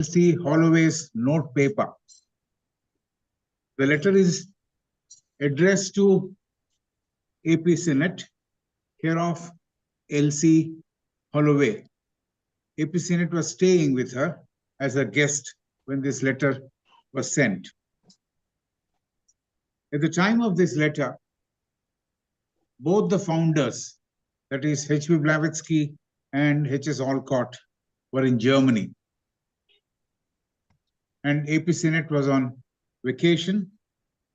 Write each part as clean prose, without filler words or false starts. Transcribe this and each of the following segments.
C. Holloway's note paper. The letter is addressed to AP Senate, care of L.C. Holloway. AP Senate was staying with her as a guest when this letter was sent. At the time of this letter, both the founders, that is H.B. Blavatsky and H.S. Alcott, were in Germany. And AP Senate was on vacation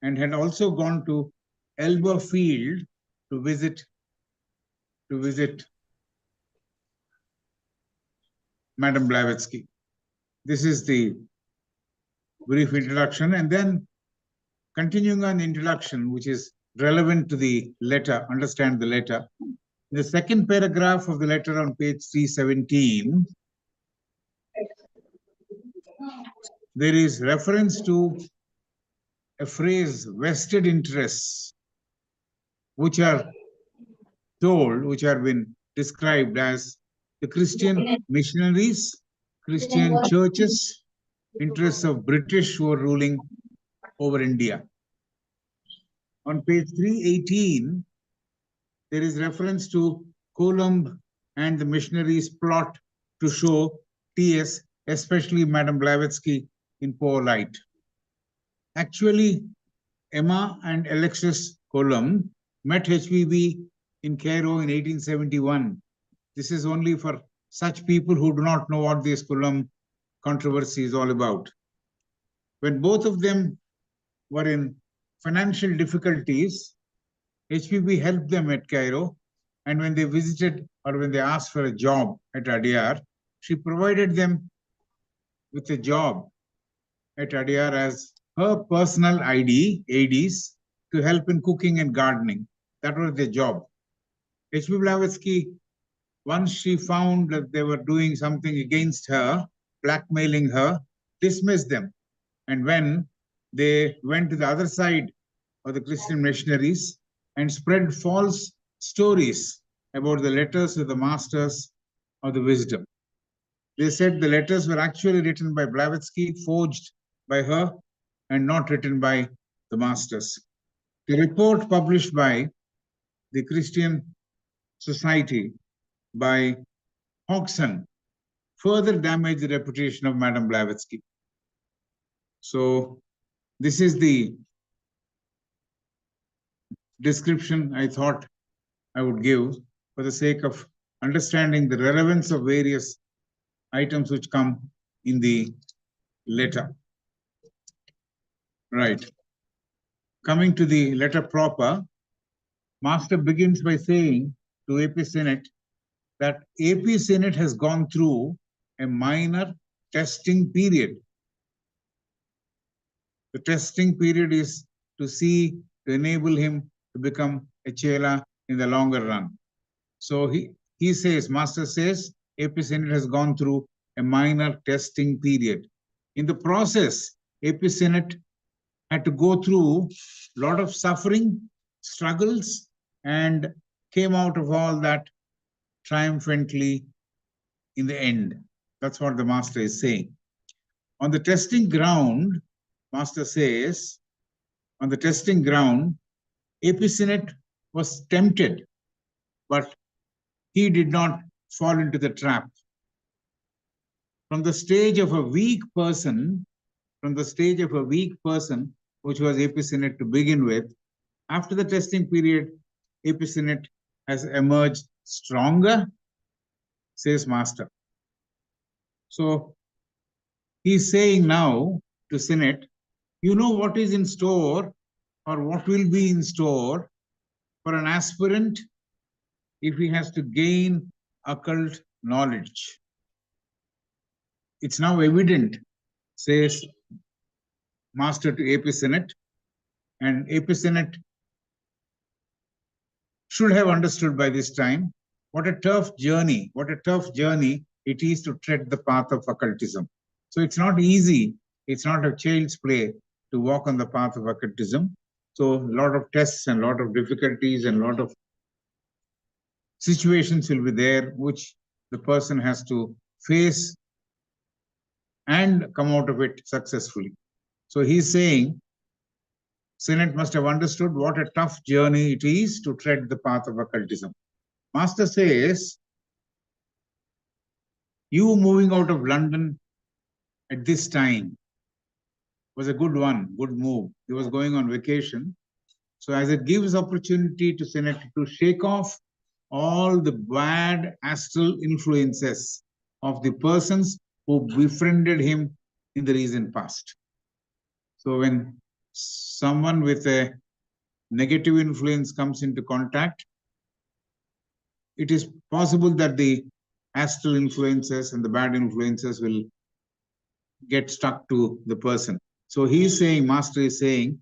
and had also gone to Elberfeld to visit Madame Blavatsky. This is the brief introduction, and then continuing on the introduction, which is relevant to the letter, understand the letter. In the second paragraph of the letter on page 317, there is reference to a phrase, vested interests, which are been described as the Christian missionaries, Christian churches, interests of British who were ruling over India. On page 318, there is reference to Colomb and the missionaries' plot to show T.S., especially Madame Blavatsky, in poor light. Actually, Emma and Alexis Colomb met HBB in Cairo in 1871. This is only for such people who do not know what this Colomb controversy is all about. When both of them were in financial difficulties, HBB helped them at Cairo, and when they visited or when they asked for a job at Adyar, she provided them with a job at Adyar as her personal ADs to help in cooking and gardening. That was their job. H.B. Blavatsky, once she found that they were doing something against her, blackmailing her, dismissed them. And when they went to the other side of the Christian missionaries and spread false stories about the letters of the masters of the wisdom. They said the letters were actually written by Blavatsky, forged by her, and not written by the masters. The report published by the Christian Society by Hodgson further damaged the reputation of Madame Blavatsky. So this is the description I thought I would give for the sake of understanding the relevance of various items which come in the letter. Right. Coming to the letter proper, Master begins by saying to AP Senate that AP Senate has gone through a minor testing period. The testing period is to enable him to become a chela in the longer run. So he says, Master says, AP Senate has gone through a minor testing period. In the process, AP Senate had to go through a lot of suffering, struggles, and came out of all that triumphantly in the end. That's what the Master is saying. On the testing ground, Master says, on the testing ground, AP Senate was tempted, but he did not fall into the trap. From the stage of a weak person, which was AP Senate to begin with, after the testing period, AP Senate has emerged stronger, says Master. So he's saying now to Senate, you know what is in store or what will be in store for an aspirant if he has to gain occult knowledge. It's now evident, says Master to AP Senate, and AP Senate should have understood by this time what a tough journey it is to tread the path of occultism. So it's not easy, it's not a child's play to walk on the path of occultism. So a lot of tests and a lot of difficulties and a lot of situations will be there which the person has to face and come out of it successfully. So he's saying Senate must have understood what a tough journey it is to tread the path of occultism. Master says, you moving out of London at this time was a good one, good move. He was going on vacation. So as it gives opportunity to Senate to shake off all the bad astral influences of the persons who befriended him in the recent past. So when someone with a negative influence comes into contact, it is possible that the astral influences and the bad influences will get stuck to the person. So he is saying, Master is saying,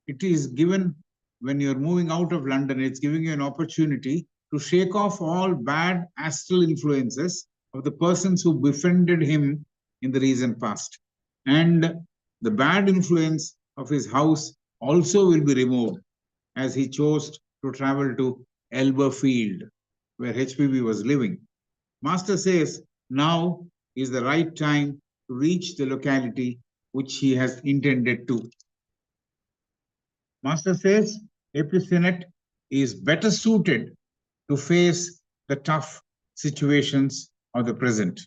it is given when you're moving out of London, it's giving you an opportunity to shake off all bad astral influences of the persons who befriended him in the recent past. And the bad influence of his house also will be removed as he chose to travel to Elberfield, where HPB was living. Master says now is the right time to reach the locality which he has intended to. Master says AP Senate is better suited to face the tough situations of the present.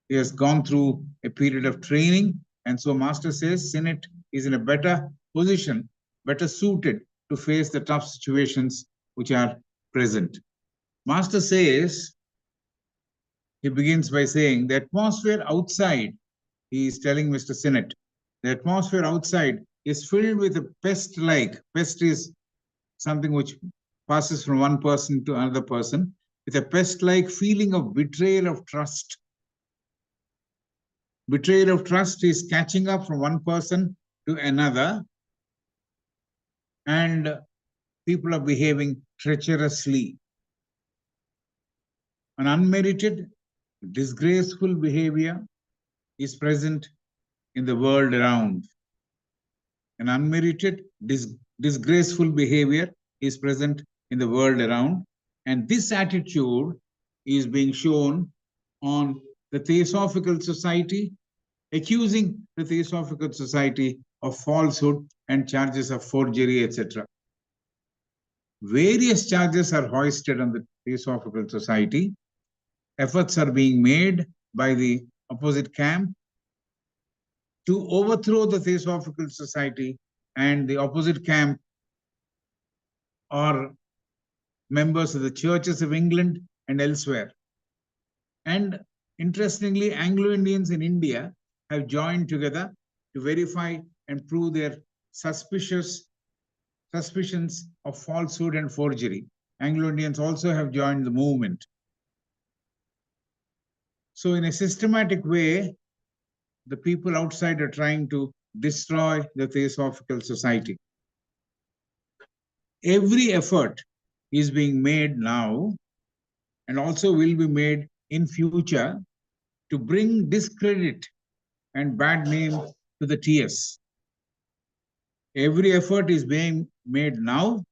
He has gone through a period of training, and so Master says Senate is in a better position, better suited to face the tough situations which are present. Master says, he begins by saying, the atmosphere outside, he is telling Mr. Senate, the atmosphere outside is filled with a pest-like, pest is something which passes from one person to another person, with a pest-like feeling of betrayal of trust. Betrayal of trust is catching up from one person to another, and people are behaving treacherously. An unmerited, disgraceful behavior is present in the world around. An unmerited, disgraceful behavior is present in the world around, and this attitude is being shown on the Theosophical Society, accusing the Theosophical Society of falsehood and charges of forgery, etc. Various charges are hoisted on the Theosophical Society. Efforts are being made by the opposite camp to overthrow the Theosophical Society, and the opposite camp are members of the churches of England and elsewhere. And interestingly, Anglo-Indians in India have joined together to verify and prove their suspicions of falsehood and forgery. Anglo-Indians also have joined the movement. So in a systematic way, the people outside are trying to destroy the Theosophical Society. Every effort is being made now and also will be made in future to bring discredit and bad name to the TS. Every effort is being made now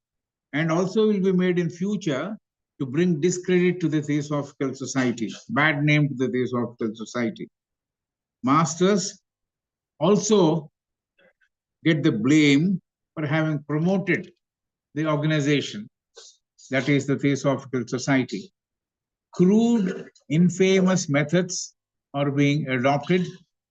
and also will be made in future to bring discredit to the Theosophical Society, bad name to the Theosophical Society. Masters also get the blame for having promoted the organization, that is the Theosophical Society. Crude, infamous methods are being adopted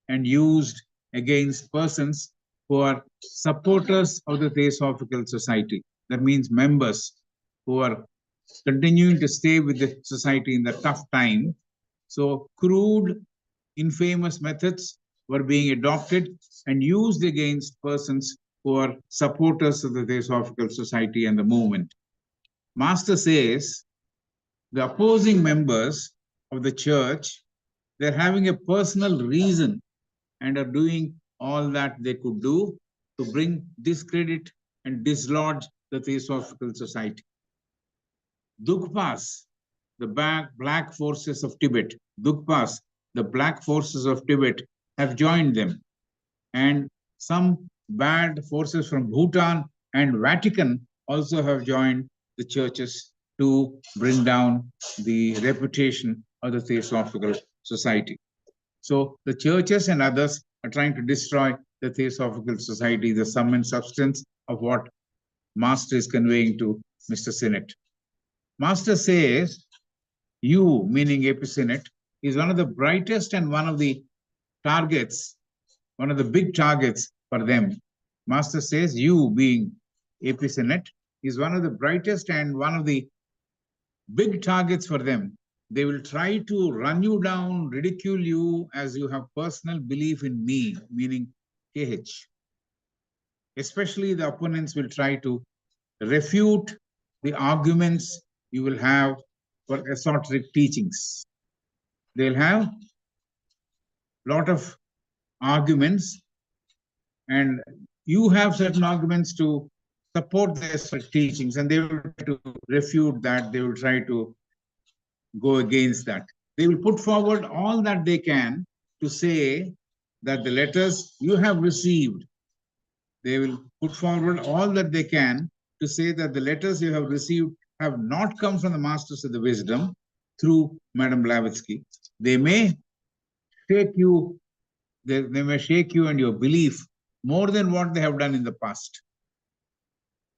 and used against persons who are supporters of the Theosophical Society. That means members who are continuing to stay with the society in the tough time. So crude, infamous methods were being adopted and used against persons who are supporters of the Theosophical Society and the movement. Master says the opposing members of the church, they're having a personal reason and are doing all that they could do to bring discredit and dislodge the Theosophical Society. Dugpas, the black forces of Tibet, Dugpas, the black forces of Tibet have joined them. And some bad forces from Bhutan and Vatican also have joined the churches to bring down the reputation of the Theosophical Society. So the churches and others are trying to destroy the Theosophical Society, the sum and substance of what Master is conveying to Mr. Sinnett. Master says, you, meaning AP Sinnett, is one of the brightest and one of the targets, one of the big targets for them. Master says, you, being AP Sinnett, is one of the brightest and one of the big targets for them. They will try to run you down, ridicule you as you have personal belief in me, meaning KH. Especially the opponents will try to refute the arguments you will have for esoteric teachings. They'll have a lot of arguments, and you have certain arguments to support their teachings, and they will try to refute that. They will try to go against that. They will put forward all that they can to say that the letters you have received, they will put forward all that they can to say that the letters you have received have not come from the masters of the wisdom through Madam Blavatsky. They may shake you, they may shake you and your belief more than what they have done in the past.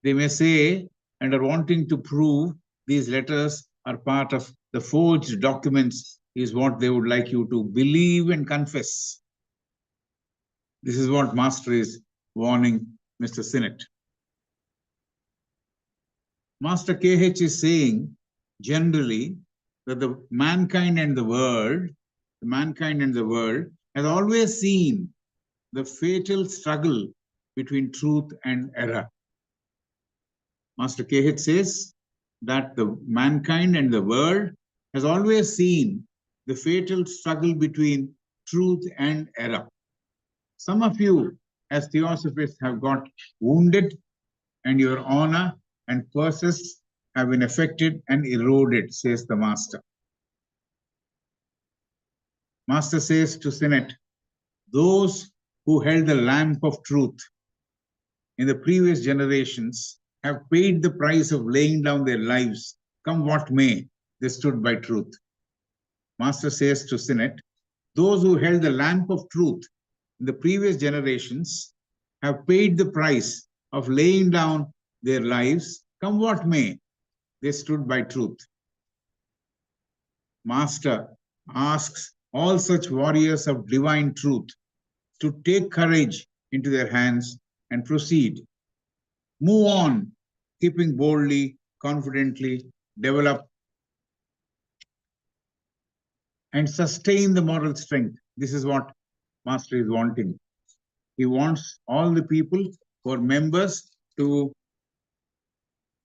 They may say and are wanting to prove these letters are part of the forged documents is what they would like you to believe and confess. This is what Master is warning Mr. Sinnett. Master KH is saying generally that the mankind and the world has always seen the fatal struggle between truth and error. Master KH says that the mankind and the world has always seen the fatal struggle between truth and error. Some of you, as theosophists, have got wounded, and your honor and purses have been affected and eroded, says the Master. Master says to Sinnett, those who held the lamp of truth in the previous generations have paid the price of laying down their lives. Come what may, they stood by truth. Master says to Sinnett, those who held the lamp of truth in the previous generations have paid the price of laying down their lives. Come what may, they stood by truth. Master asks all such warriors of divine truth to take courage into their hands and proceed. Move on, keeping boldly, confidently, develop and sustain the moral strength. This is what Master is wanting. He wants all the people who are members to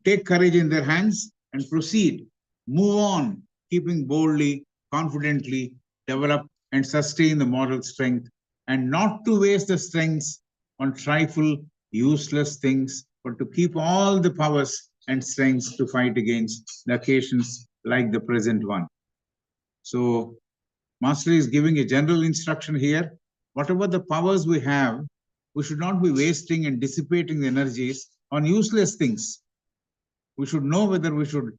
take courage in their hands and proceed. Move on, keeping boldly, confidently, develop and sustain the moral strength, and not to waste the strengths on trifle, useless things, but to keep all the powers and strengths to fight against the occasions like the present one. So, Master is giving a general instruction here. Whatever the powers we have, we should not be wasting and dissipating the energies on useless things. We should know whether we should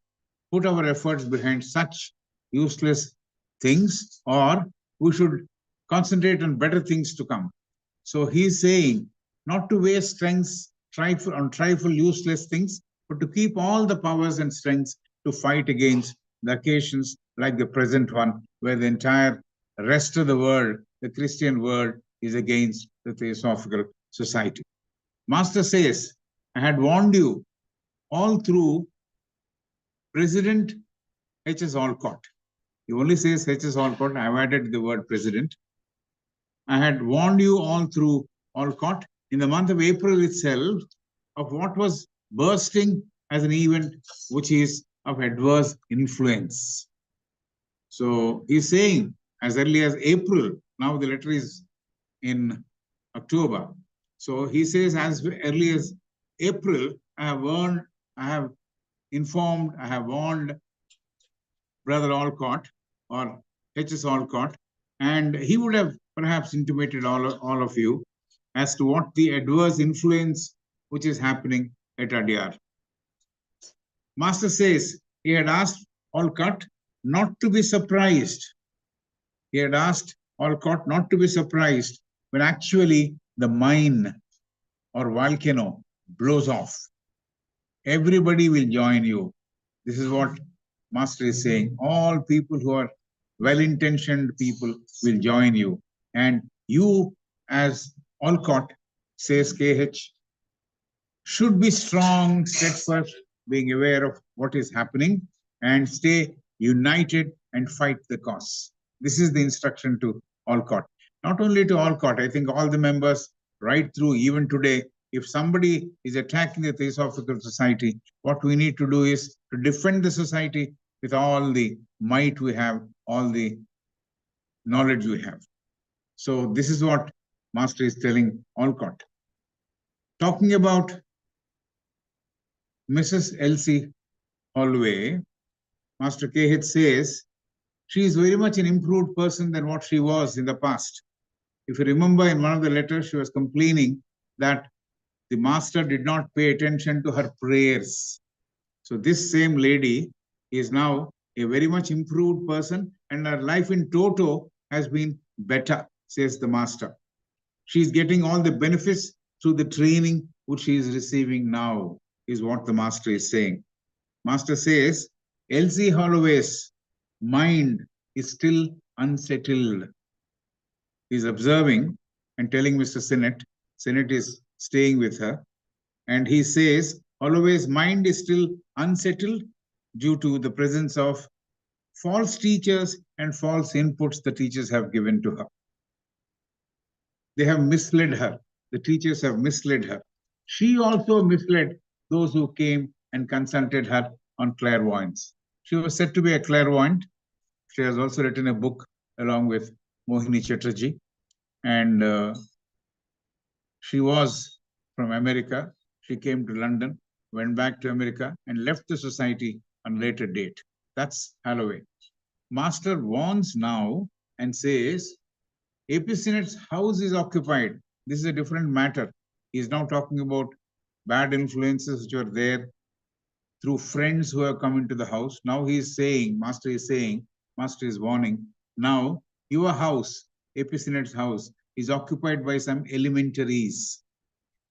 put our efforts behind such useless things or we should concentrate on better things to come. So he's saying not to waste strengths on trifle useless things, but to keep all the powers and strengths to fight against the occasions like the present one, where the entire rest of the world, the Christian world, is against the Theosophical Society. Master says, I had warned you all through President H.S. Alcott. He only says H.S. Alcott. I've added the word president. I had warned you all through Alcott in the month of April itself of what was bursting as an event which is of adverse influence. So he's saying as early as April, now the letter is in October. So he says as early as April, I have warned, I have informed, I have warned Brother Alcott or H.S. Alcott, and he would have perhaps intimated all of you as to what the adverse influence which is happening at Adyar. Master says he had asked Alcott not to be surprised. He had asked Olcott not to be surprised when actually the mine or volcano blows off. Everybody will join you. This is what Master is saying. All people who are well-intentioned people will join you. And you, as Olcott, says KH, should be strong, steadfast, being aware of what is happening, and stay united and fight the cause. This is the instruction to Olcott. Not only to Olcott, I think all the members right through, even today, if somebody is attacking the Theosophical Society, what we need to do is to defend the society with all the might we have, all the knowledge we have. So this is what Master is telling Olcott. Talking about Mrs. Elsie Holloway, Master KH says, she is very much an improved person than what she was in the past. If you remember in one of the letters, she was complaining that the master did not pay attention to her prayers. So this same lady is now a very much improved person, and her life in toto has been better, says the master. She is getting all the benefits through the training which she is receiving now, is what the master is saying. Master says, Elsie Holloway's mind is still unsettled. He's observing and telling Mr. Sennett. Sennett is staying with her. And he says, Holloway's mind is still unsettled due to the presence of false teachers and false inputs the teachers have given to her. They have misled her. The teachers have misled her. She also misled those who came and consulted her on clairvoyance. She was said to be a clairvoyant. She has also written a book along with Mohini Chatterjee. And she was from America. She came to London, went back to America, and left the society on a later date. That's Holloway. Master warns now and says, AP Senate's house is occupied. This is a different matter. He's now talking about bad influences which are there through friends who have come into the house. Now he is saying, Master is warning, now your house, AP Senate's house, is occupied by some elementaries.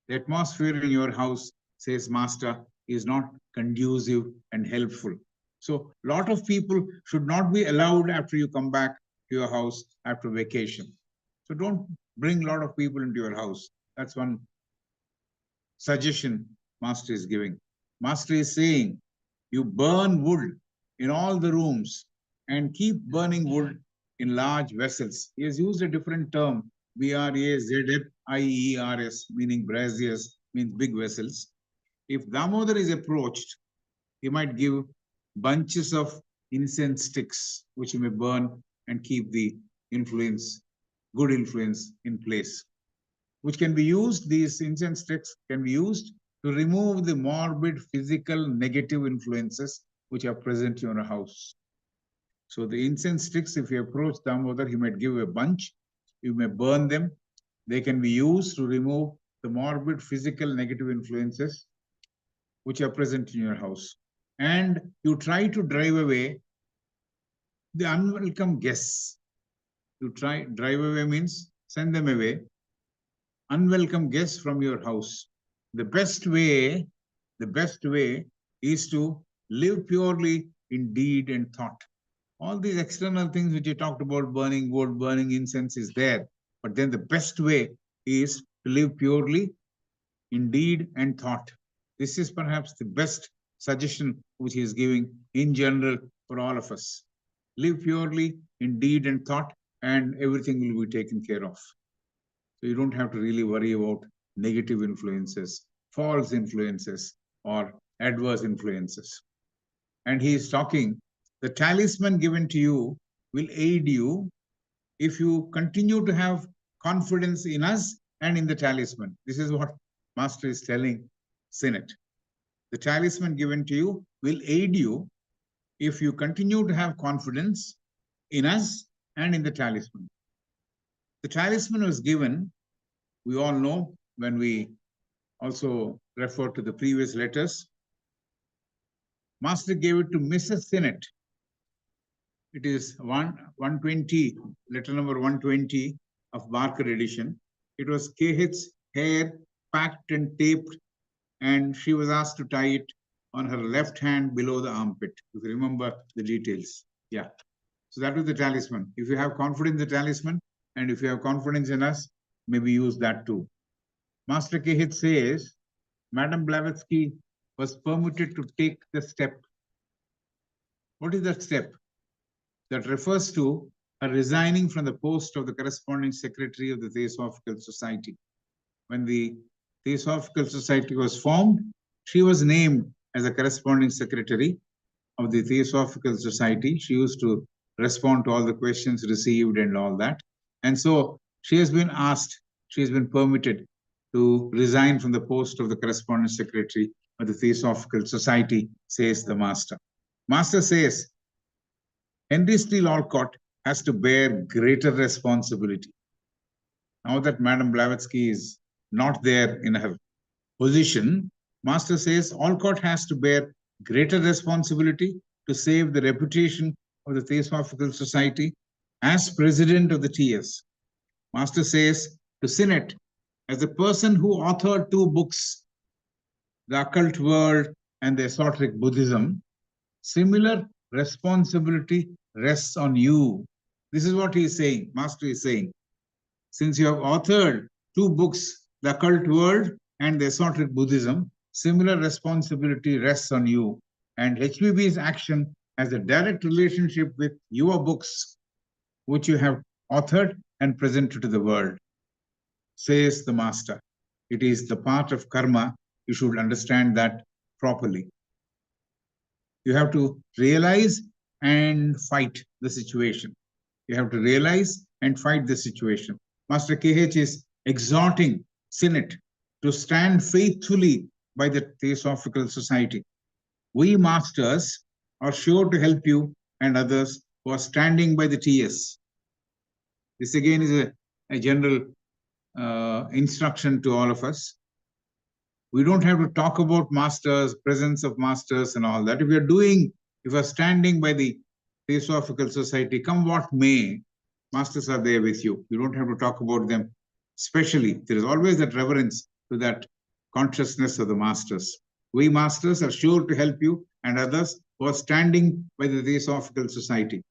The atmosphere in your house, says Master, is not conducive and helpful. So a lot of people should not be allowed after you come back to your house after vacation. So don't bring a lot of people into your house. That's one suggestion Master is giving. Master is saying, you burn wood in all the rooms and keep burning wood in large vessels. He has used a different term, BRAZFIERS, meaning braziers, means big vessels. If Damodar is approached, he might give bunches of incense sticks, which he may burn and keep the influence, good influence in place, which can be used, these incense sticks can be used to remove the morbid, physical, negative influences which are present in your house. So the incense sticks, if you approach Damodar, he might give a bunch, you may burn them. They can be used to remove the morbid, physical, negative influences which are present in your house. And you try to drive away the unwelcome guests. You drive away means send them away. Unwelcome guests from your house. The best way is to live purely in deed and thought. All these external things which you talked about, burning wood, burning incense, is there. But then the best way is to live purely in deed and thought. This is perhaps the best suggestion which he is giving in general for all of us. Live purely in deed and thought, and everything will be taken care of. So you don't have to really worry about negative influences, false influences, or adverse influences. And he is talking, the talisman given to you will aid you if you continue to have confidence in us and in the talisman. This is what Master is telling Sennett. The talisman given to you will aid you if you continue to have confidence in us and in the talisman. The talisman was given, we all know, when we also refer to the previous letters. Master gave it to Mrs. Sennett. It is 120, letter number 120 of Barker edition. It was K.H.'s hair packed and taped, and she was asked to tie it on her left hand below the armpit. If you remember the details. Yeah. So that was the talisman. If you have confidence in the talisman, and if you have confidence in us, maybe use that too. Master K.H. says, Madam Blavatsky was permitted to take the step. What is that step? That refers to her resigning from the post of the corresponding secretary of the Theosophical Society. When the Theosophical Society was formed, she was named as a corresponding secretary of the Theosophical Society. She used to respond to all the questions received and all that. And so she has been asked, she has been permitted to resign from the post of the corresponding secretary of the Theosophical Society, says the master. Master says, Henry Steele Olcott has to bear greater responsibility. Now that Madame Blavatsky is not there in her position, Master says Olcott has to bear greater responsibility to save the reputation of the Theosophical Society as president of the TS. Master says to Sinnett, as a person who authored 2 books, The Occult World and the Esoteric Buddhism, similar responsibility rests on you. This is what he is saying, Master is saying. Since you have authored 2 books, The Occult World and the Esoteric Buddhism, similar responsibility rests on you. And HPB's action has a direct relationship with your books, which you have authored and presented to the world, says the master. It is the part of karma. You should understand that properly. You have to realize and fight the situation. You have to realize and fight the situation. Master K.H. is exhorting Sinnett to stand faithfully by the Theosophical Society. We masters are sure to help you and others who are standing by the TS. This again is a general instruction to all of us. We don't have to talk about masters, presence of masters and all that. If you are standing by the Theosophical Society, come what may, masters are there with you. You don't have to talk about them. Especially, there is always that reverence to that consciousness of the masters. We masters are sure to help you and others who are standing by the Theosophical Society.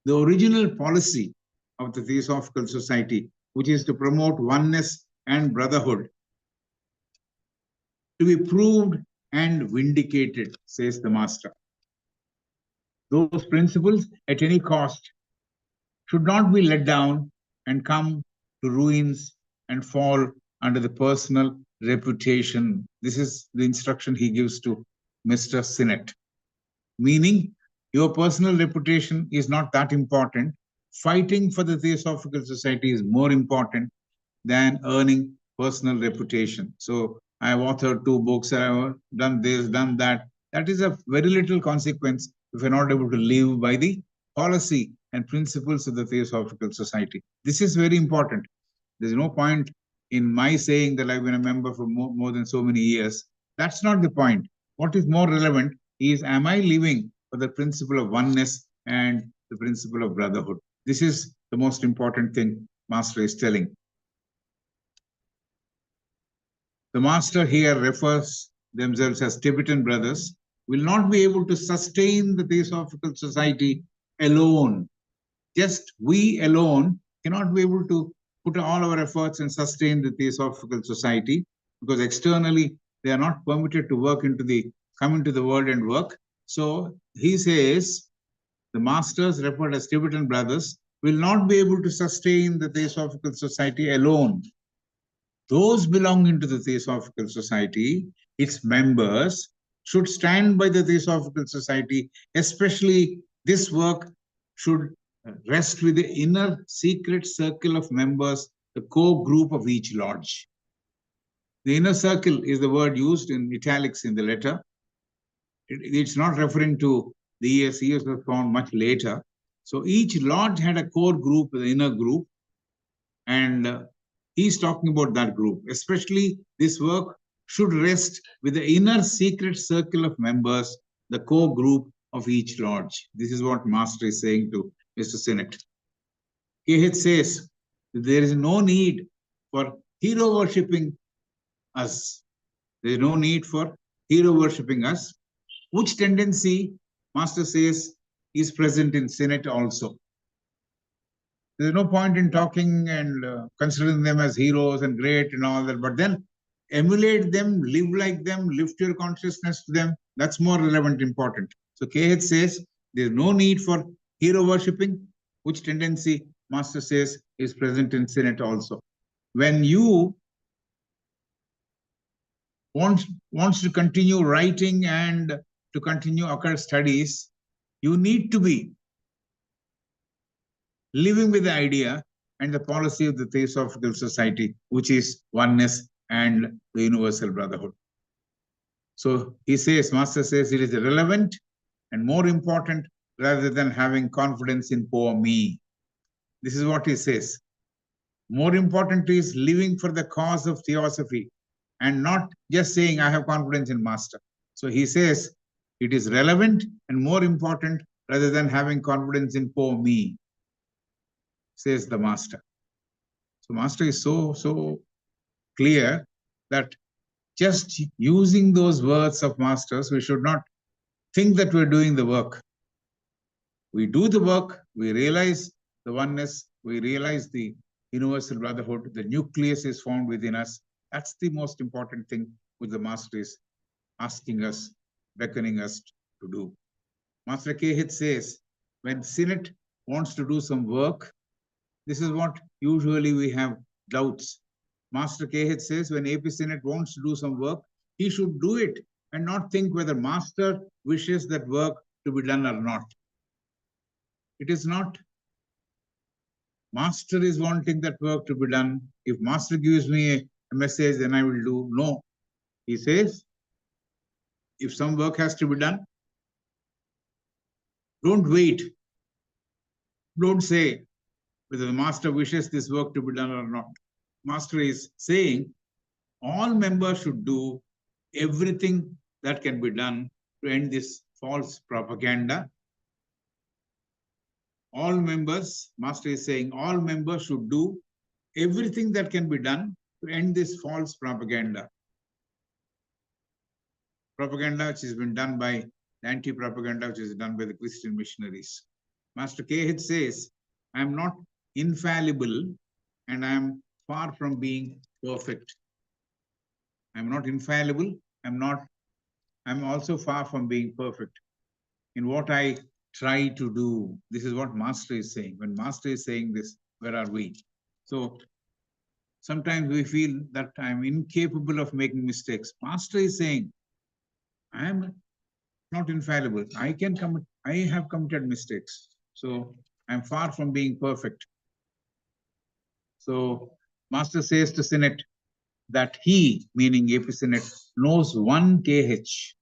The original policy of the Theosophical Society, which is to promote oneness and brotherhood, to be proved and vindicated, says the master. Those principles, at any cost, should not be let down and come to ruins and fall under the personal reputation. This is the instruction he gives to Mr. Sinnett. Meaning, your personal reputation is not that important. Fighting for the Theosophical Society is more important than earning personal reputation. So I have authored 2 books, I have done this, done that. That is of very little consequence if you're not able to live by the policy and principles of the Theosophical Society. This is very important. There's no point in my saying that I've been a member for more than so many years. That's not the point. What is more relevant is, am I living for the principle of oneness and the principle of brotherhood? This is the most important thing Master is telling. The master here refers themselves as Tibetan brothers, will not be able to sustain the Theosophical Society alone. Just we alone cannot be able to put all our efforts and sustain the Theosophical Society, because externally they are not permitted to come into the world and work. So he says, the masters referred as Tibetan brothers will not be able to sustain the Theosophical Society alone. Those belonging to the Theosophical Society, its members, should stand by the Theosophical Society. Especially this work should rest with the inner secret circle of members, the core group of each lodge. The inner circle is the word used in italics in the letter. It's not referring to the ES. ES was found much later. So each lodge had a core group, the inner group, and he's talking about that group. Especially this work should rest with the inner secret circle of members, the core group of each lodge. This is what Master is saying to Mr. Senate. KH says that there is no need for hero worshipping us. There is no need for hero worshipping us, which tendency, Master says, is present in Senate also. There's no point in talking and considering them as heroes and great and all that, but then emulate them, live like them, lift your consciousness to them. That's more relevant, important. So KH says there's no need for hero worshipping, which tendency, Master says, is present in Senate also. When you wants to continue writing and to continue occult studies, you need to be living with the idea and the policy of the Theosophical Society, which is oneness and the universal brotherhood. So he says, Master says, it is relevant and more important rather than having confidence in poor me. This is what he says. More important is living for the cause of theosophy and not just saying, I have confidence in Master. So he says, it is relevant and more important rather than having confidence in poor me, says the Master. So Master is so clear that just using those words of Masters, we should not think that we're doing the work. We do the work, we realize the oneness, we realize the universal brotherhood, the nucleus is found within us. That's the most important thing which the Master is asking us, beckoning us to do. Master KH says, when Senate wants to do some work, this is what usually we have doubts. Master KH says, when AP Senate wants to do some work, he should do it and not think whether Master wishes that work to be done or not. It is not Master is wanting that work to be done. If Master gives me a message, then I will do. No. He says, if some work has to be done, don't wait. Don't say whether the Master wishes this work to be done or not. Master is saying all members should do everything that can be done to end this false propaganda. All members, Master is saying, all members should do everything that can be done to end this false propaganda. Propaganda which has been done by anti-propaganda, which is done by the Christian missionaries. Master KH says, I am not infallible and I am far from being perfect. I am not infallible. I'm also far from being perfect in what I try to do. This is what Master is saying. When Master is saying this, where are we? So sometimes we feel that I'm incapable of making mistakes. Master is saying, I am not infallible. I have committed mistakes. So I'm far from being perfect. So Master says to Senate that he, meaning AP Senate, knows one KH.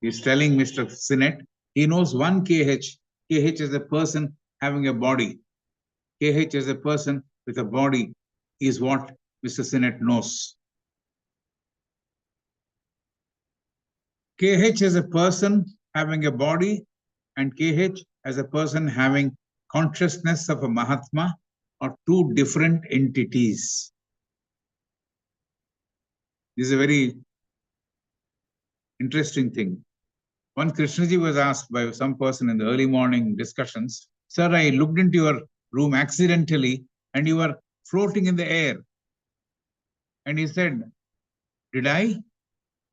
He's telling Mr. Senate, he knows one KH. KH is a person having a body. KH is a person with a body is what Mr. Senate knows. KH is a person having a body and KH as a person having consciousness of a Mahatma are two different entities. This is a very interesting thing. Once Krishnaji was asked by some person in the early morning discussions, sir, I looked into your room accidentally and you were floating in the air. And he said, did I?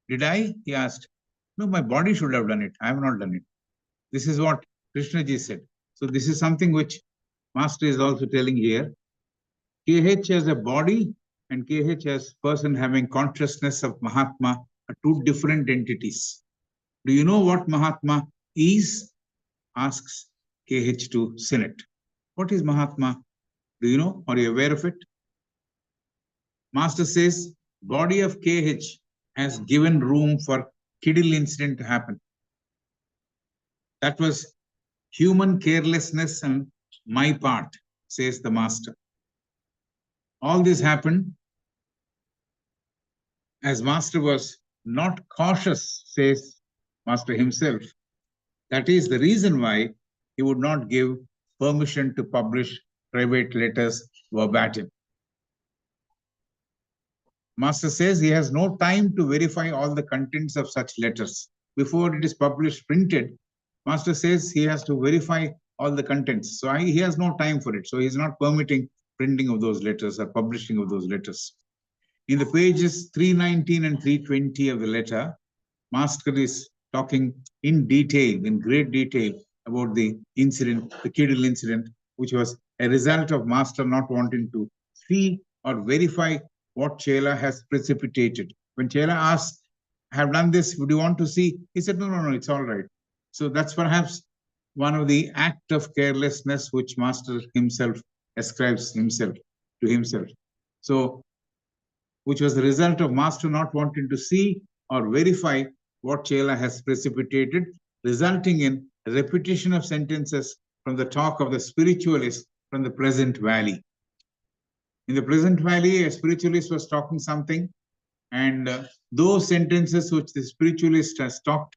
Did I? He asked. No, my body should have done it. I have not done it. This is what Krishnaji said. So this is something which Master is also telling here. KH as a body and KH as person having consciousness of Mahatma are two different entities. Do you know what Mahatma is? Asks KH to Senate. What is Mahatma? Do you know? Are you aware of it? Master says, body of KH has given room for Kidil incident to happen. That was human carelessness on my part, says the Master. All this happened as Master was not cautious, says Master himself. That is the reason why he would not give permission to publish private letters verbatim. Master says he has no time to verify all the contents of such letters. Before it is published, printed, Master says he has to verify all the contents. So he has no time for it. So he's not permitting printing of those letters or publishing of those letters. In the pages 319 and 320 of the letter, Master is talking in detail, in great detail, about the incident, the Kidal incident, which was a result of Master not wanting to see or verify what Chela has precipitated. When Chela asked, I have done this, would you want to see? He said, no, it's all right. So that's perhaps one of the act of carelessness which Master himself ascribes himself to himself. So, which was the result of Master not wanting to see or verify what Chela has precipitated, resulting in a repetition of sentences from the talk of the spiritualist from the Pleasant Valley. In the Pleasant Valley, a spiritualist was talking something, and those sentences which the spiritualist has talked,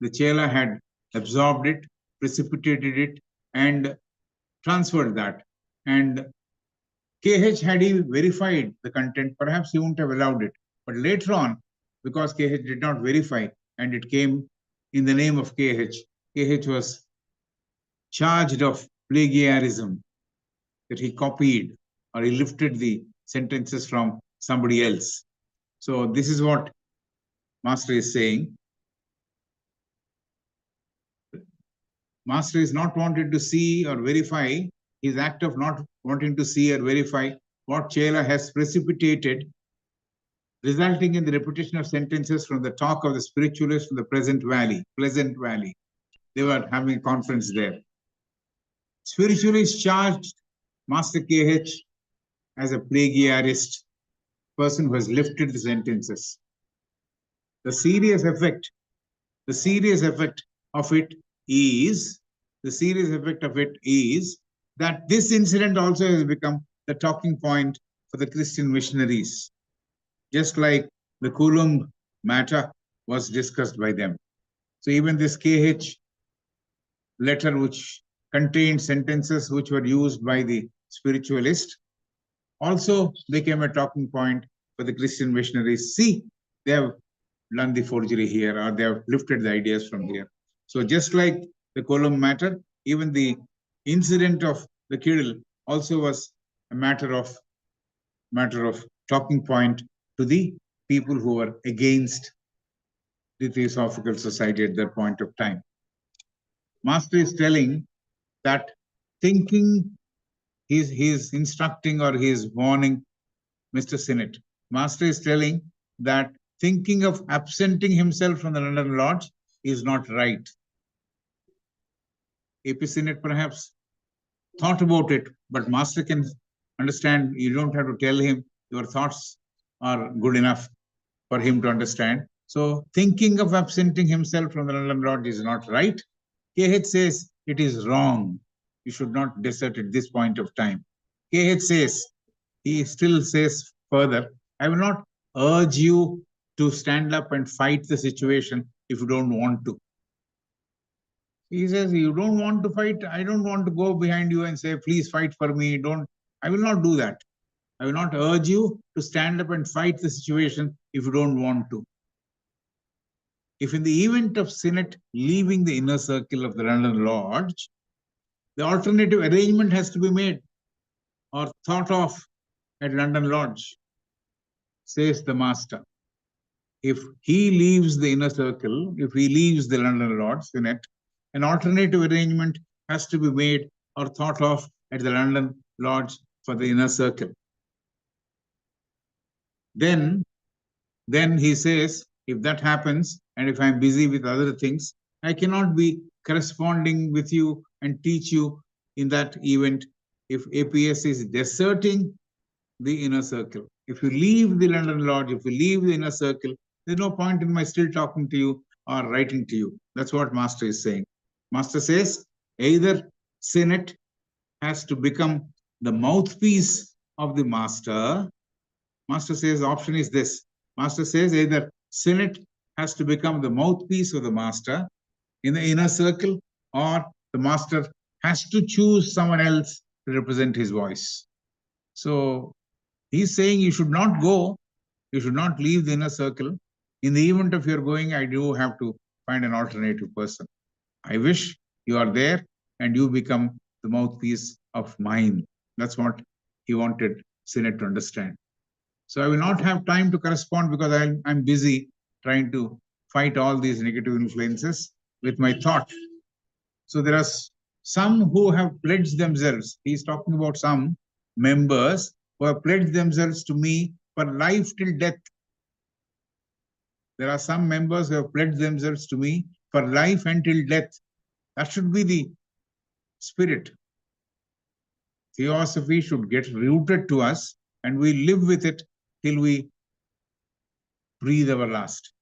the Chela had absorbed it, precipitated it, and transferred that. And KH, had he verified the content, perhaps he wouldn't have allowed it. But later on, because KH did not verify and it came in the name of KH, KH was charged of plagiarism, that he copied or he lifted the sentences from somebody else. So this is what Master is saying. Master is not wanted to see or verify, his act of not wanting to see or verify what Chela has precipitated, resulting in the repetition of sentences from the talk of the spiritualists from the Pleasant Valley. They were having a conference there. Spiritualists charged Master KH as a plagiarist, person who has lifted the sentences. The serious effect of it is that this incident also has become the talking point for the Christian missionaries, just like the Coulomb matter was discussed by them. So even this KH letter, which contained sentences which were used by the spiritualist, also became a talking point for the Christian missionaries. See, they have done the forgery here, or they have lifted the ideas from here. So just like the Coulomb matter, even the incident of the Kidal also was a matter of talking point to the people who were against the Theosophical Society at that point of time. Master is telling that thinking, he's instructing or he's warning Mr. Sinnett. Master is telling that thinking of absenting himself from the London Lodge is not right. AP Sinnett perhaps thought about it, but Master can understand. You don't have to tell him. Your thoughts are good enough for him to understand. So thinking of absenting himself from the London Lodge is not right. KH says it is wrong. You should not desert at this point of time. KH says, he still says further, I will not urge you to stand up and fight the situation if you don't want to. He says, you don't want to fight. I don't want to go behind you and say, please fight for me. I will not do that. I will not urge you to stand up and fight the situation if you don't want to. If in the event of Sinnett leaving the inner circle of the London Lodge, the alternative arrangement has to be made or thought of at London Lodge, says the Master. If he leaves the inner circle, if he leaves the London Lodge, Sinnett, an alternative arrangement has to be made or thought of at the London Lodge for the inner circle. Then he says, if that happens, and if I'm busy with other things, I cannot be corresponding with you and teach you in that event if APS is deserting the inner circle. If you leave the London Lodge, if you leave the inner circle, there's no point in my still talking to you or writing to you. That's what Master is saying. Master says, either Sinnett has to become the mouthpiece of the Master. Master says the option is this. Master says either Sinnett has to become the mouthpiece of the Master in the inner circle, or the Master has to choose someone else to represent his voice. So he's saying you should not go, you should not leave the inner circle. In the event of your going, I do have to find an alternative person. I wish you are there and you become the mouthpiece of mine. That's what he wanted Synod to understand. So I will not have time to correspond because I'm busy trying to fight all these negative influences with my thought. So there are some who have pledged themselves. He's talking about some members who have pledged themselves to me for life till death. There are some members who have pledged themselves to me for life until death. That should be the spirit. Theosophy should get rooted to us and we live with it till we breathe our last.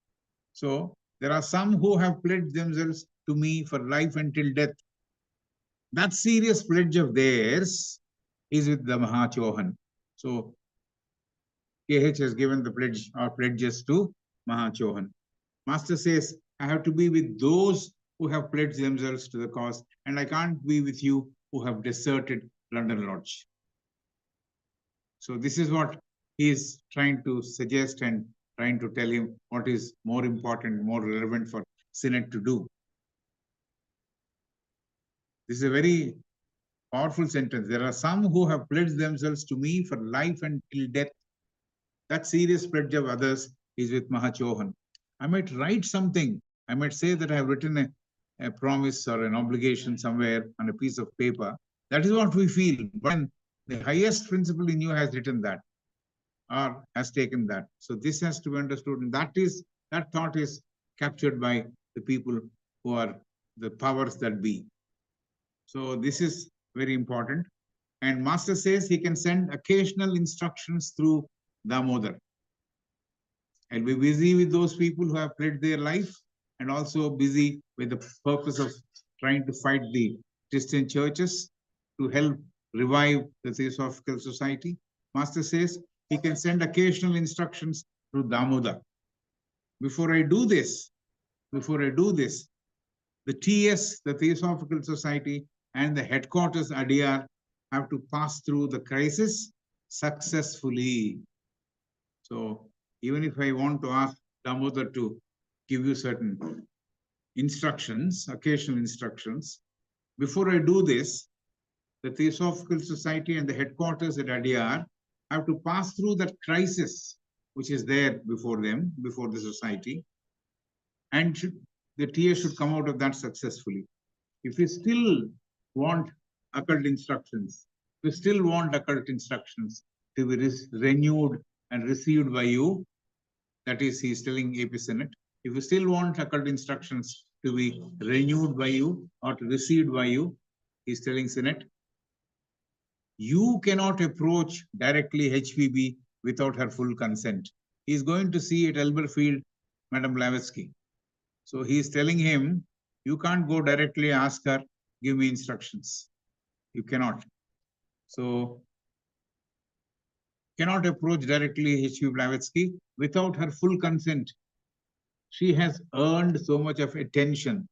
So there are some who have pledged themselves to me for life until death. That serious pledge of theirs is with the Mahachohan. So KH has given the pledge or pledges to Mahachohan. Master says, I have to be with those who have pledged themselves to the cause, and I can't be with you who have deserted London Lodge. So this is what he is trying to suggest and trying to tell him what is more important, more relevant for Synod to do. This is a very powerful sentence. There are some who have pledged themselves to me for life until death. That serious pledge of others is with Mahachohan. I might write something. I might say that I have written a promise or an obligation somewhere on a piece of paper. That is what we feel. But the highest principle in you has written that or has taken that. So this has to be understood. And that thought is captured by the people who are the powers that be. So this is very important. And Master says he can send occasional instructions through Damodar. I'll be busy with those people who have pledged their life and also busy with the purpose of trying to fight the Christian churches to help revive the Theosophical Society. Master says he can send occasional instructions through Damodar. Before I do this, the TS, the Theosophical Society, and the headquarters Adyar have to pass through the crisis successfully. So even if I want to ask Damodar to give you certain instructions, occasional instructions, before I do this, the Theosophical Society and the headquarters at Adyar have to pass through that crisis which is there before them, before the society, and the TS should come out of that successfully. If you still want occult instructions, to be renewed and received by you, that is, he is telling AP Synod, if you still want occult instructions to be renewed by you or to received by you, he is telling Synod, you cannot approach directly HPB without her full consent. He is going to see at Elberfield, Madam Blavatsky. So he is telling him, you can't go directly ask her, give me instructions. You cannot. So, cannot approach directly H.P. Blavatsky without her full consent. She has earned so much of attention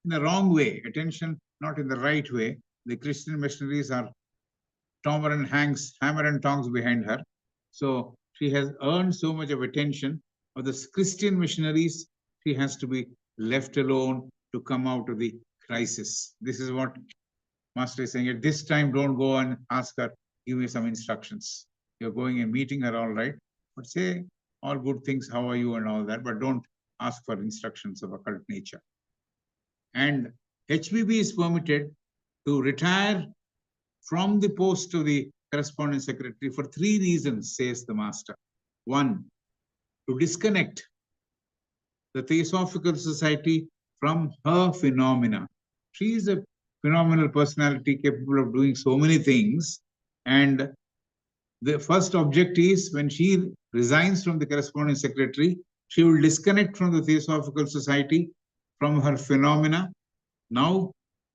in the wrong way, attention not in the right way. The Christian missionaries are hammer and tongs behind her. So she has earned so much of attention of the Christian missionaries. She has to be left alone to come out of the crisis. This is what Master is saying. At this time, don't go and ask her, give me some instructions. You're going and meeting her, all right, but say all good things, how are you and all that, but don't ask for instructions of occult nature. And HBB is permitted to retire from the post of the correspondence secretary for 3 reasons, says the Master. 1, to disconnect the Theosophical Society from her phenomena. She is a phenomenal personality capable of doing so many things. And the first object is when she resigns from the correspondence secretary, she will disconnect from the Theosophical Society from her phenomena, now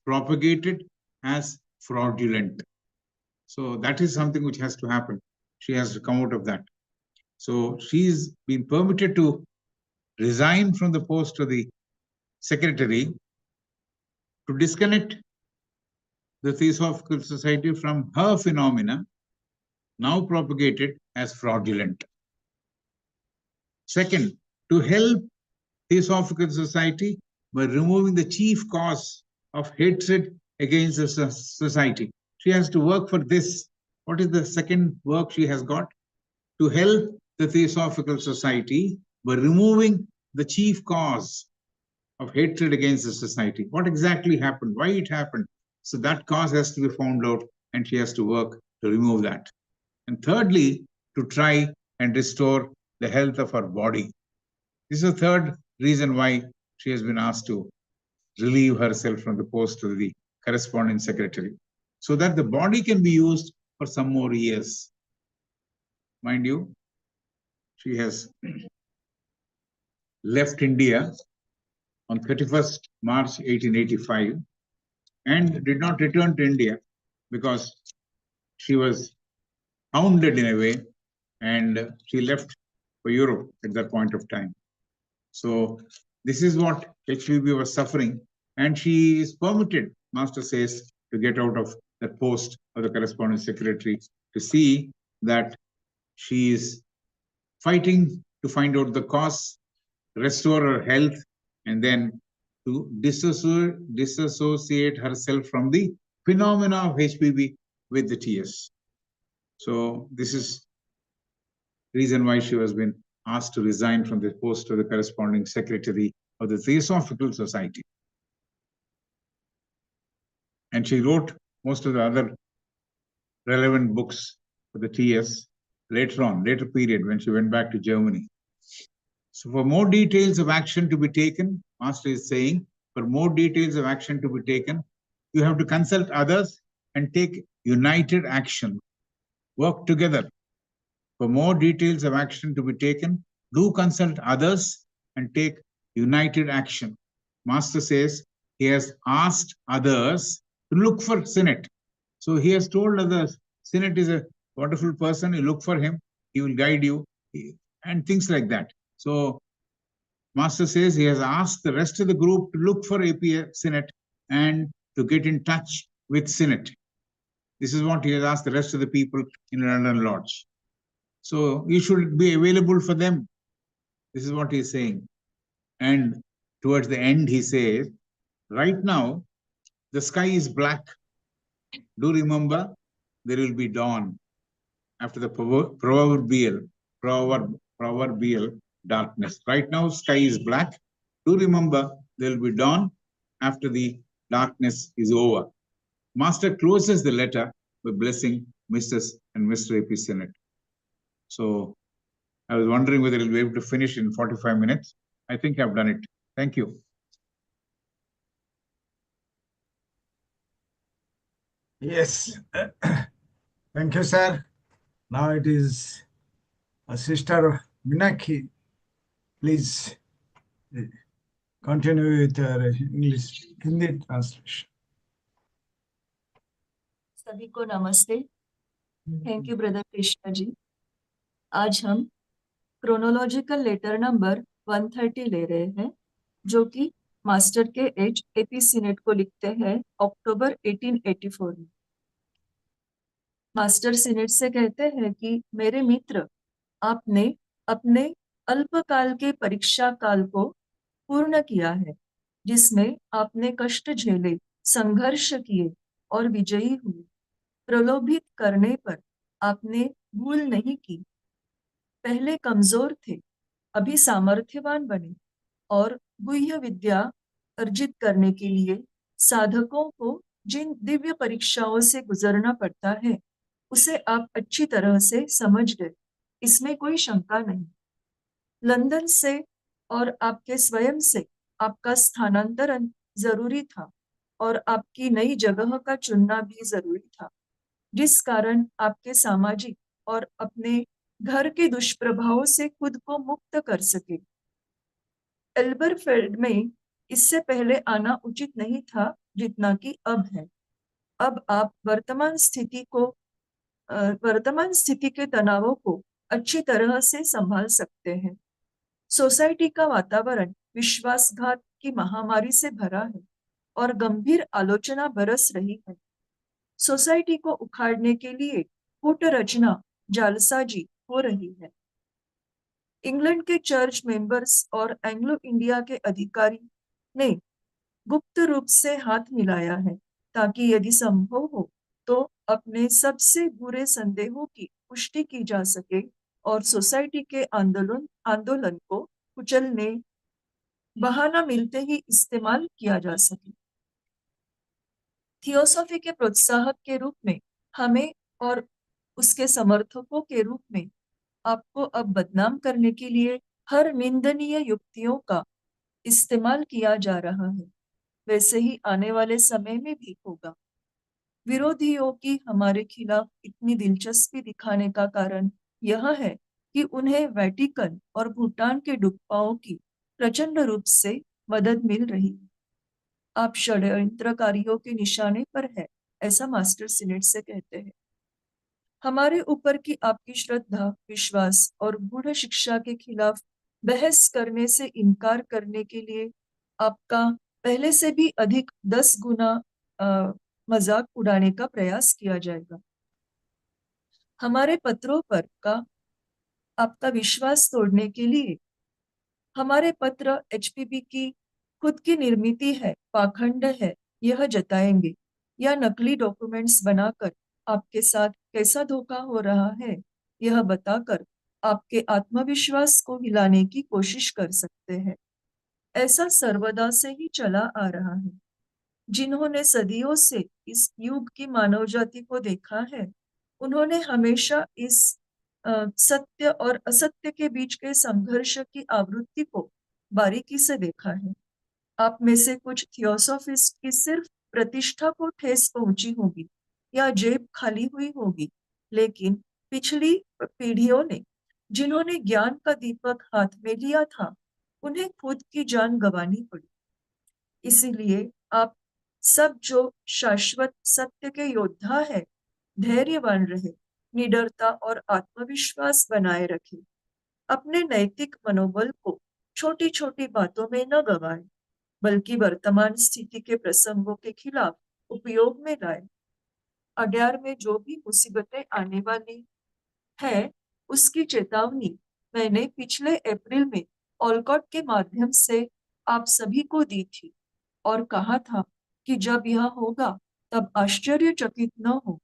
propagated as fraudulent. So that is something which has to happen. She has to come out of that. So she's been permitted to resign from the post of the secretary to disconnect the Theosophical Society from her phenomena, now propagated as fraudulent. Second, to help Theosophical Society by removing the chief cause of hatred against the society. She has to work for this. What is the second work she has got? To help the Theosophical Society by removing the chief cause of hatred against the society. What exactly happened? Why it happened? So that cause has to be found out, and she has to work to remove that. And thirdly, to try and restore the health of her body. This is the third reason why she has been asked to relieve herself from the post of the corresponding secretary, so that the body can be used for some more years. Mind you, she has left India on 31st March 1885 and did not return to India because she was hounded in a way, and she left for Europe at that point of time. So this is what HVB was suffering, and she is permitted, Master says, to get out of that post of the corresponding secretary to see that she is fighting to find out the cause, restore her health, and then to disassociate herself from the phenomena of HPV with the TS. So this is the reason why she has been asked to resign from the post of the corresponding secretary of the Theosophical Society. And she wrote most of the other relevant books for the TS later period when she went back to Germany. So for more details of action to be taken, Master is saying, for more details of action to be taken, you have to consult others and take united action. Work together. For more details of action to be taken, do consult others and take united action. Master says he has asked others to look for Synod. So he has told others, Synod is a wonderful person, you look for him, he will guide you, and things like that. So Master says he has asked the rest of the group to look for APA Synod and to get in touch with Synod. This is what he has asked the rest of the people in London Lodge. So you should be available for them. This is what he is saying. And towards the end, he says, right now, the sky is black. Do remember, there will be dawn after the proverbial darkness. Right now, sky is black. Do remember, there will be dawn after the darkness is over. Master closes the letter by blessing Mrs. and Mr. AP Synod. So I was wondering whether he'll be able to finish in 45 minutes. I think I've done it. Thank you. Yes. Thank you, sir. Now it is Sister Minaki. Please continue with your English Hindi translation. सभी को नमस्ते. Thank you brother Krishna ji. आज हम chronological letter number 130 ले रहे हैं, जो कि मास्टर के एज एपी सीनेट को लिखते हैं अक्टूबर 1884 में. मास्टर सीनेट से कहते हैं कि मेरे मित्र, आपने अपने अल्पकाल के परीक्षा काल को पूर्ण किया है, जिसमें आपने कष्ट झेले, संघर्ष किए और विजयी हुए. प्रलोभित करने पर आपने भूल नहीं की. पहले कमजोर थे, अभी सामर्थ्यवान बने और गुह्य विद्या अर्जित करने के लिए साधकों को जिन दिव्य परीक्षाओं से गुजरना पड़ता है, उसे आप अच्छी तरह से समझ गए. इसमें कोई शंका नहीं. लंदन से और आपके स्वयं से आपका स्थानांतरण जरूरी था और आपकी नई जगह का चुनना भी जरूरी था, जिस कारण आपके सामाजिक और अपने घर के दुष्प्रभावों से खुद को मुक्त कर सके. एल्बरफेल्ड में इससे पहले आना उचित नहीं था जितना कि अब है. अब आप वर्तमान स्थिति के तनावों को अच्छी तरह से संभाल सकते हैं. सोसाइटी का वातावरण विश्वासघात की महामारी से भरा है और गंभीर आलोचना बरस रही है. सोसाइटी को उखाड़ने के लिए कूट रचना, जालसाजी हो रही है। इंग्लैंड के चर्च मेंबर्स और एंग्लो इंडिया के अधिकारी ने गुप्त रूप से हाथ मिलाया है, ताकि यदि संभव हो तो अपने सबसे बुरे संदेहों की पुष्टि की जा सके और सोसाइटी के आंदोलन को कुचलने बहाना मिलते ही इस्तेमाल किया जा सके। थियोसॉफी के प्रोत्साहक के रूप में हमें और उसके समर्थकों के रूप में आपको अब बदनाम करने के लिए हर निंदनीय युक्तियों का इस्तेमाल किया जा रहा है। वैसे ही आने वाले समय में भी होगा। विरोधियों की हमारे खिलाफ इतनी दिलचस्पी दिखाने का कारण यह है कि उन्हें वेटिकन और भूटान के डुप्पाओं की प्रचंड रूप से मदद मिल रही है। आप षड्यंत्रकारियों के निशाने पर है, ऐसा मास्टर सिनेट से कहते हैं। हमारे ऊपर की आपकी श्रद्धा, विश्वास और गूढ़ शिक्षा के खिलाफ बहस करने से इनकार करने के लिए आपका पहले से भी अधिक 10 गुना मजाक उड़ाने का प्रयास किया जाएगा। हमारे पत्रों पर का आपका विश्वास तोड़ने के लिए हमारे पत्र एचपीबी की खुद की निर्मित है, पाखंड है, यह जताएंगे, या नकली डॉक्यूमेंट्स बनाकर आपके साथ कैसा धोखा हो रहा है यह बताकर आपके आत्मविश्वास को हिलाने की कोशिश कर सकते हैं। ऐसा सर्वदा से ही चला आ रहा है। जिन्होंने सदियों से इस युग की मानव जाति को देखा है, उन्होंने हमेशा इस सत्य और असत्य के बीच के संघर्ष की आवृत्ति को बारीकी से देखा है। आप में से कुछ थियोसॉफिस्ट की सिर्फ प्रतिष्ठा को ठेस पहुंची होगी या जेब खाली हुई होगी, लेकिन पिछली पीढ़ियों ने जिन्होंने ज्ञान का दीपक हाथ में लिया था, उन्हें खुद की जान गंवानी पड़ी। इसीलिए आप सब जो शाश्वत सत्य के योद्धा है, धैर्यवान रहे, निडरता और आत्मविश्वास बनाए रखे, अपने नैतिक मनोबल को छोटी छोटी बातों में न गवाए, बल्कि वर्तमान स्थिति के प्रसंगों के खिलाफ उपयोग में लाए। अड्यार में जो भी मुसीबतें आने वाली है, उसकी चेतावनी मैंने पिछले अप्रैल में ऑलकॉट के माध्यम से आप सभी को दी थी और कहा था कि जब यह होगा तब आश्चर्यचकित न हो।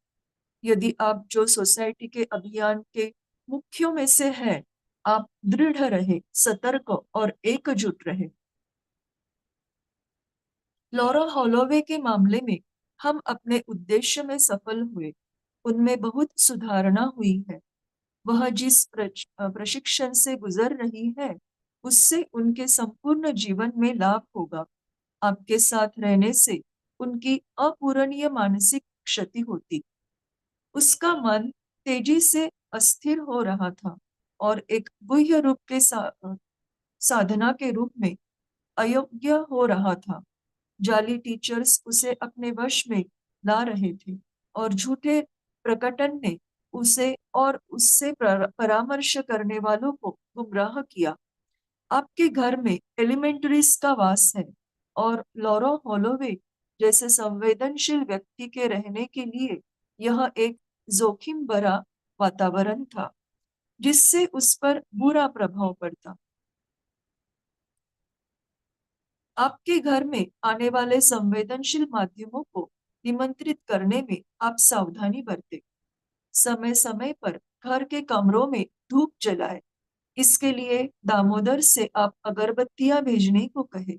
यदि आप जो सोसाइटी के अभियान के मुख्यों में से है, आप दृढ़ रहे, सतर्क और एकजुट रहे। लॉरा हॉलोवे के मामले में हम अपने उद्देश्य में सफल हुए। उनमें बहुत सुधारणा हुई है। वह जिस प्रशिक्षण से गुजर रही है, उससे उनके संपूर्ण जीवन में लाभ होगा। आपके साथ रहने से उनकी अपूरणीय मानसिक क्षति होती। उसका मन तेजी से अस्थिर हो रहा था और एक गुह्य रूप के साधना के रूप में अयोग्य हो रहा था। जाली टीचर्स उसे अपने वश में ला रहे थे और झूठे प्रकटन ने उसे और उससे परामर्श करने वालों को गुमराह किया। आपके घर में एलिमेंटरीज का वास है और लॉरा हॉलोवे जैसे संवेदनशील व्यक्ति के रहने के लिए यह एक जोखिम भरा वातावरण था, जिससे उस पर बुरा प्रभाव पड़ता। आपके घर में आने वाले संवेदनशील माध्यमों को निमंत्रित करने में आप सावधानी बरतें। समय समय पर घर के कमरों में धूप जलाएं। इसके लिए दामोदर से आप अगरबत्तियां भेजने को कहे।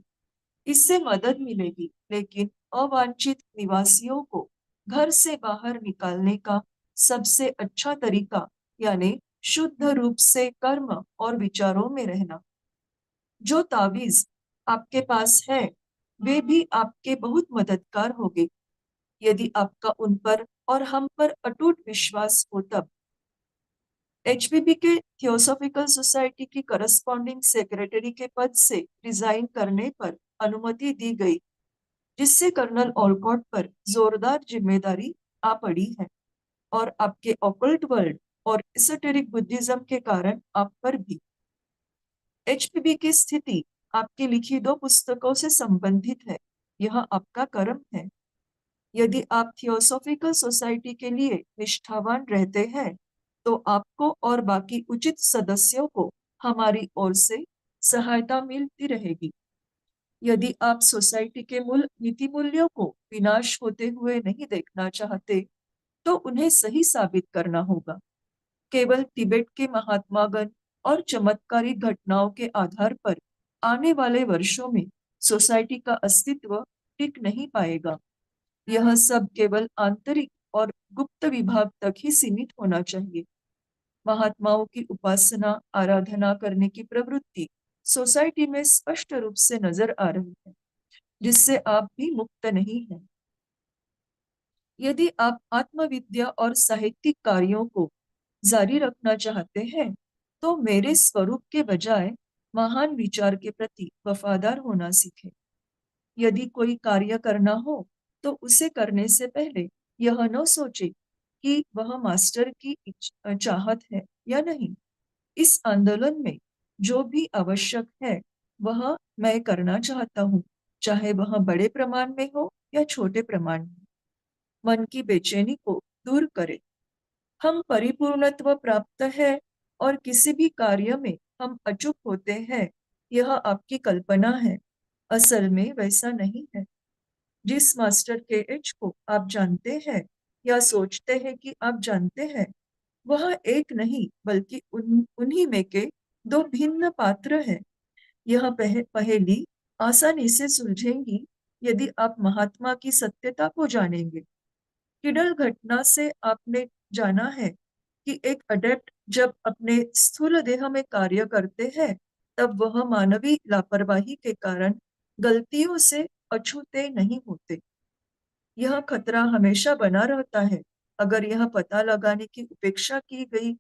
इससे मदद मिलेगी, लेकिन अवांछित निवासियों को घर से बाहर निकालने का सबसे अच्छा तरीका यानी शुद्ध रूप से कर्म और विचारों में रहना। जो तावीज आपके पास है, वे भी आपके बहुत मददगार होंगे यदि आपका उन पर और हम पर अटूट विश्वास हो तब। एचपीबी के थियोसॉफिकल सोसाइटी की करस्पॉन्डिंग सेक्रेटरी के पद से रिजाइन करने पर अनुमति दी गई, जिससे कर्नल ऑलकॉट पर जोरदार जिम्मेदारी आ पड़ी है और आपके ऑकल्ट वर्ल्ड और एसोटेरिक बुद्धिज्म के कारण आप पर भी। एचपीबी की स्थिति आपकी लिखी 2 पुस्तकों से संबंधित है। यह आपका कर्म है। यदि आप थियोसॉफिकल सोसाइटी के लिए निष्ठावान रहते हैं, तो आपको और बाकी उचित सदस्यों को हमारी ओर से सहायता मिलती रहेगी। यदि आप सोसाइटी के मूल नीति मूल्यों को विनाश होते हुए नहीं देखना चाहते, तो उन्हें सही साबित करना होगा। केवल तिब्बत के महात्मागण और चमत्कारिक घटनाओं के आधार पर आने वाले वर्षों में सोसाइटी का अस्तित्व टिक नहीं पाएगा। यह सब केवल आंतरिक और गुप्त विभाग तक ही सीमित होना चाहिए। महात्माओं की उपासना आराधना करने की प्रवृत्ति सोसाइटी में स्पष्ट रूप से नजर आ रही है, जिससे आप भी मुक्त नहीं हैं। यदि आप आत्मविद्या और साहित्यिक कार्यों को जारी रखना चाहते हैं, तो मेरे स्वरूप के बजाय महान विचार के प्रति वफादार होना सीखें। यदि कोई कार्य करना हो, तो उसे करने से पहले यह न सोचे कि वह मास्टर की चाहत है या नहीं। इस आंदोलन में जो भी आवश्यक है, वह मैं करना चाहता हूँ, चाहे वह बड़े प्रमाण में हो या छोटे प्रमाण में। मन की बेचैनी को दूर करें। हम परिपूर्णत्व प्राप्त है और किसी भी कार्य में हम अचूक होते हैं, यह आपकी कल्पना है। असल में वैसा नहीं है। जिस मास्टर के एच को आप जानते हैं या सोचते हैं कि आप जानते हैं, वह एक नहीं बल्कि उन्हीं में के दो भिन्न पात्र हैं। यह पहेली आसानी से सुलझेंगी यदि आप महात्मा की सत्यता को जानेंगे। किडल घटना से आपने जाना है कि एक अडेप्ट जब अपने स्थूल देह में कार्य करते हैं, तब वह मानवीय लापरवाही के कारण गलतियों से अछूते नहीं होते। यह खतरा हमेशा बना रहता है अगर यह पता लगाने की उपेक्षा की गई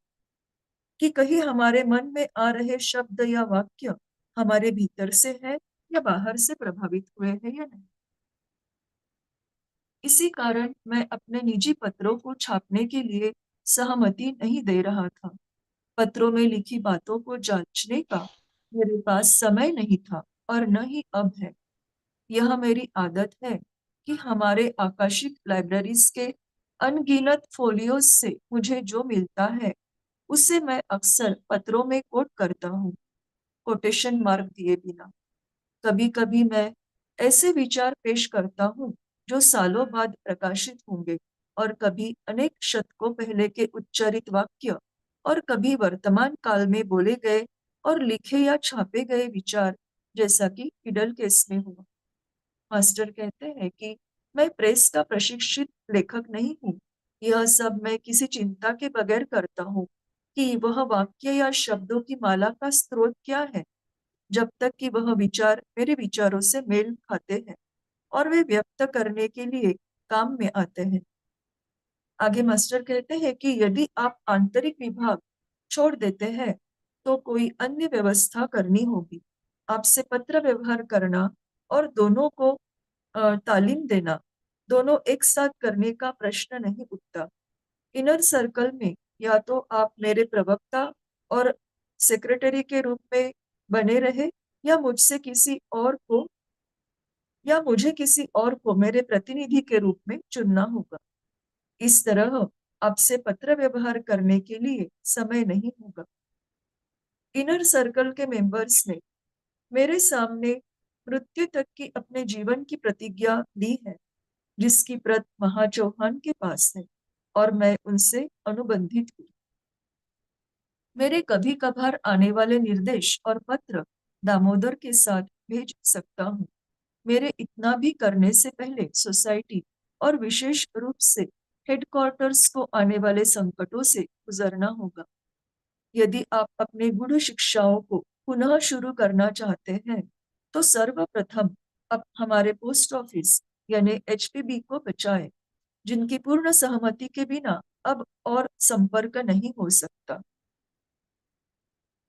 कि कहीं हमारे मन में आ रहे शब्द या वाक्य हमारे भीतर से है या बाहर से प्रभावित हुए हैं या नहीं। इसी कारण मैं अपने निजी पत्रों को छापने के लिए सहमति नहीं दे रहा था। पत्रों में लिखी बातों को जांचने का मेरे पास समय नहीं था और न ही अब है। यह मेरी आदत है कि हमारे आकाशिक लाइब्रेरीज के अनगिनत फोलियोज से मुझे जो मिलता है, उसे मैं अक्सर पत्रों में कोट करता हूँ, कोटेशन मार्क दिए बिना। कभी कभी मैं ऐसे विचार पेश करता हूँ जो सालों बाद प्रकाशित होंगे, और कभी अनेक शतकों पहले के उच्चारित वाक्य, और कभी वर्तमान काल में बोले गए और लिखे या छापे गए विचार, जैसा कि किडल केस में हुआ। मास्टर कहते हैं कि मैं प्रेस का प्रशिक्षित लेखक नहीं हूँ। यह सब मैं किसी चिंता के बगैर करता हूँ कि वह वाक्य या शब्दों की माला का स्रोत क्या है, जब तक कि वह विचार मेरे विचारों से मेल खाते हैं और वे व्यक्त करने के लिए काम में आते हैं। आगे मास्टर कहते हैं कि यदि आप आंतरिक विभाग छोड़ देते हैं, तो कोई अन्य व्यवस्था करनी होगी। आपसे पत्र व्यवहार करना और दोनों को तालीम देना, दोनों एक साथ करने का प्रश्न नहीं उठता। इनर सर्कल में या तो आप मेरे प्रवक्ता और सेक्रेटरी के रूप में बने रहे, या मुझे किसी और को मेरे प्रतिनिधि के रूप में चुनना होगा। इस तरह आपसे पत्र व्यवहार करने के लिए समय नहीं होगा। इनर सर्कल के मेंबर्स ने मेरे सामने मृत्यु तक की अपने जीवन की प्रतिज्ञा दी है, जिसकी प्रत महाचौहान के पास है, और मैं उनसे अनुबंधित हूँ। मेरे कभी कभार आने वाले निर्देश और पत्र दामोदर के साथ भेज सकता हूँ। मेरे इतना भी करने से पहले सोसाइटी और विशेष रूप से हेडक्वार्टर्स को आने वाले संकटों से गुजरना होगा। यदि आप अपने गूढ़ शिक्षाओं को पुनः शुरू करना चाहते हैं, तो सर्वप्रथम आप हमारे पोस्ट ऑफिस यानी HPB को बचाएं, जिनकी पूर्ण सहमति के बिना अब और संपर्क नहीं हो सकता।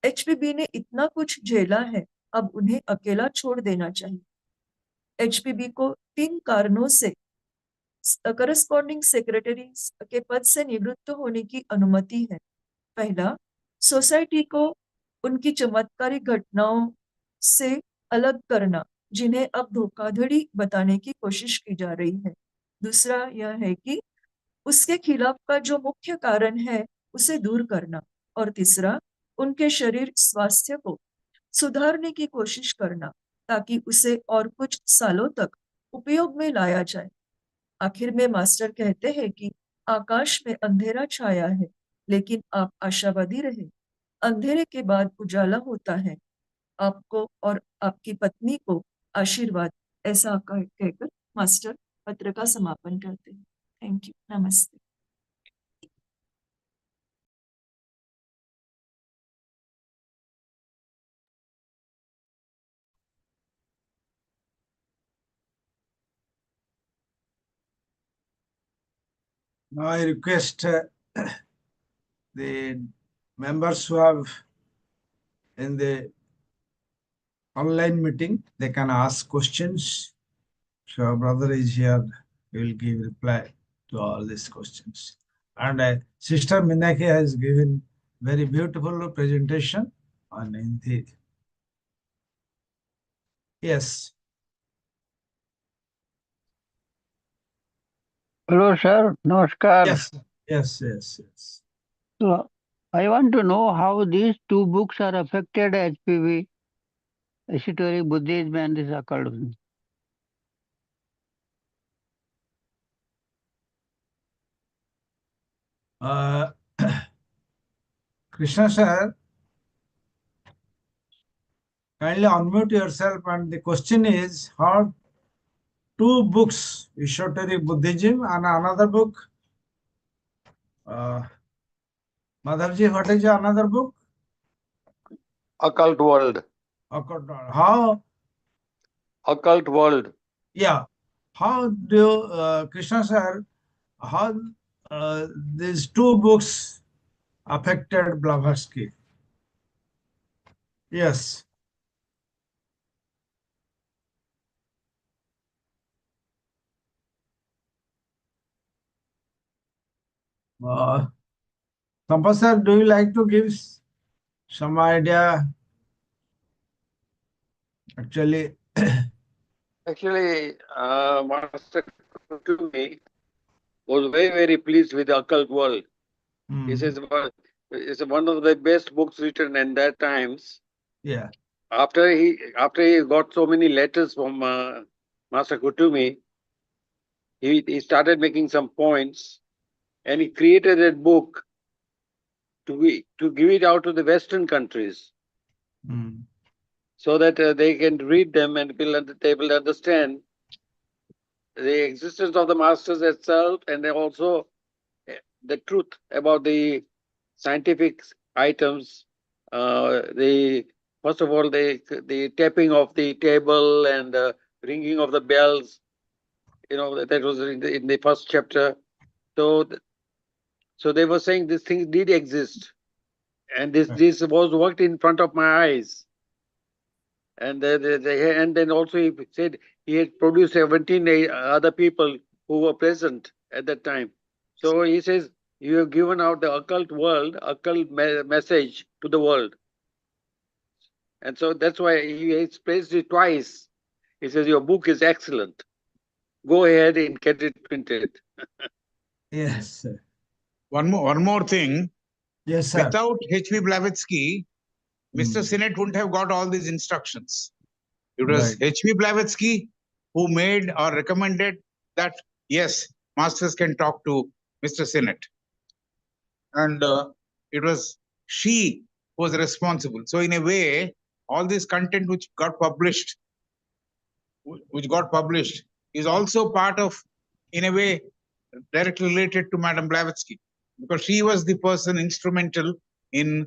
HPB ने इतना कुछ झेला है, अब उन्हें अकेला छोड़ देना चाहिए। HPB को 3 कारणों से करस्पॉन्डिंग सेक्रेटरी के पद से निवृत्त होने की अनुमति है। पहला, सोसाइटी को उनकी चमत्कारिक घटनाओं से अलग करना, जिन्हें अब धोखाधड़ी बताने की कोशिश की जा रही है। दूसरा यह है कि उसके खिलाफ का जो मुख्य कारण है उसे दूर करना, और तीसरा उनके शरीर स्वास्थ्य को सुधारने की कोशिश करना ताकि उसे और कुछ सालों तक उपयोग में लाया जाए। आखिर में मास्टर कहते हैं कि आकाश में अंधेरा छाया है, लेकिन आप आशावादी रहे, अंधेरे के बाद उजाला होता है। आपको और आपकी पत्नी को आशीर्वाद, ऐसा कहकर मास्टर पत्र का समापन करते हैं। थैंक यू, नमस्ते। Now I request the members who have in the online meeting, they can ask questions. So our brother is here, he will give reply to all these questions. And Sister Minaki has given very beautiful presentation on Hindi. Yes. Hello, sir. Namaskar. Yes. So, I want to know how these two books are affected HPV, esoteric Buddhism and this occultism. Krishna sir, kindly unmute yourself, and the question is how two books, Esoteric Buddhism and another book. Madhavji, what is another book? Occult world. How? Occult world. Yeah. How do Krishna sir, how these two books affected Blavatsky? Yes. Sampath sir, do you like to give some idea? Actually, Master Kutumi was very pleased with the occult world. He says it's one of the best books written in that times. yeah. After he got so many letters from Master Kutumi, he started making some points, and he created a book to give it out to the Western countries, so that they can read them and they will understand the existence of the masters itself, and then also the truth about the scientific items. First of all, the tapping of the table and ringing of the bells. That was in the first chapter. So they were saying these things did exist, and this was worked in front of my eyes. And then also he said he had produced 17 other people who were present at that time. So he says, you have given out the occult message to the world. And so that's why he has praised it twice. He says, your book is excellent. Go ahead and get it printed. Yes, sir. One more thing. Yes, sir. Without H.P. Blavatsky, Mr. Sinnett wouldn't have got all these instructions. It was H.P. Blavatsky who made or recommended that, yes, masters can talk to Mr. Sinnett. And it was she who was responsible. So in a way, all this content which got published is also part of, in a way, directly related to Madam Blavatsky, because she was the person instrumental in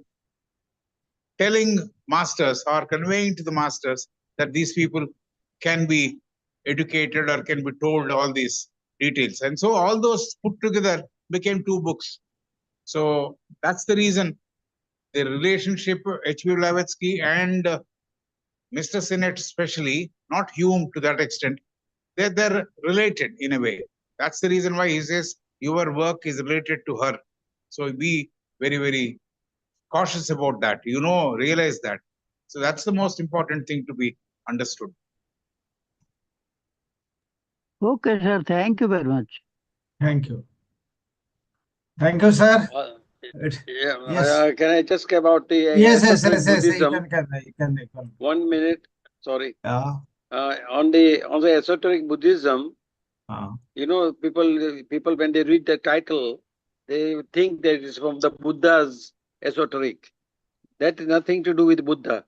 telling masters or conveying to the masters that these people can be educated or can be told all these details. And so all those put together became two books. So that's the reason the relationship H.P. Blavatsky and Mr. Sinnett especially, not Hume to that extent, they're related in a way. That's the reason why he says your work is related to her. So be very, very cautious about that. Realize that. So that's the most important thing to be understood. Okay, sir. Thank you very much. Thank you. Thank you, sir. Yeah, Yes. can I just give out the Yes, esoteric Buddhism? You can. 1 minute. Sorry. Yeah. On the esoteric Buddhism, you know, people when they read the title, they think that it's from the Buddha's esoteric. That is nothing to do with Buddha.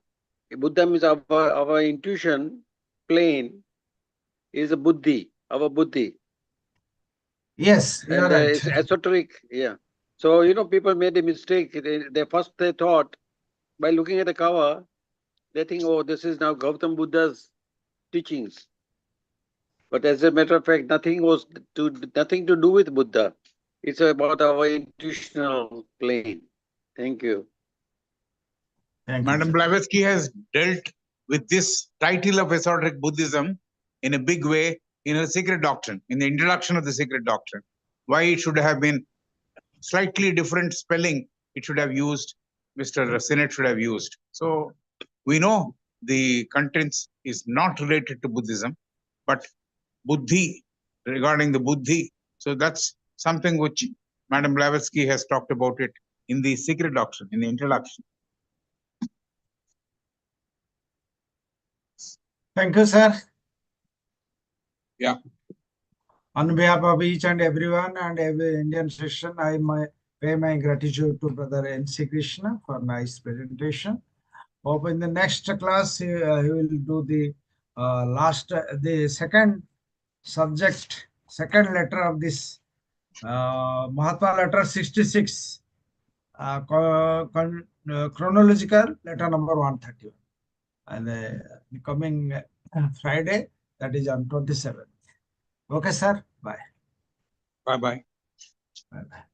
Buddha means our intuition plane is a buddhi, our buddhi. Yes, you are And right. it's esoteric, yeah. So, you know, people made a mistake. They thought, by looking at the cover, they think, oh, this is now Gautam Buddha's teachings. But as a matter of fact, nothing to do with Buddha. It's about our intuitional plane. Thank you. Thank you, Madam sir. Blavatsky has dealt with this title of esoteric Buddhism in a big way in her secret doctrine, in the introduction of the secret doctrine. Why it should have been slightly different spelling, it should have used, Mr. Sinnett should have used. So we know the contents is not related to Buddhism, but Buddhi, regarding the Buddhi. So that's something which Madam Blavatsky has talked about it in the secret doctrine, in the introduction. Thank you, sir. Yeah. On behalf of each and everyone and every Indian session, I pay my gratitude to Brother N.C. Krishna for nice presentation. Hope in the next class he will do the the second subject, second letter of this Mahatma letter 66, chronological letter number 131. And the coming Friday, that is on 27th. Okay, sir. Bye. Bye-bye. Bye-bye.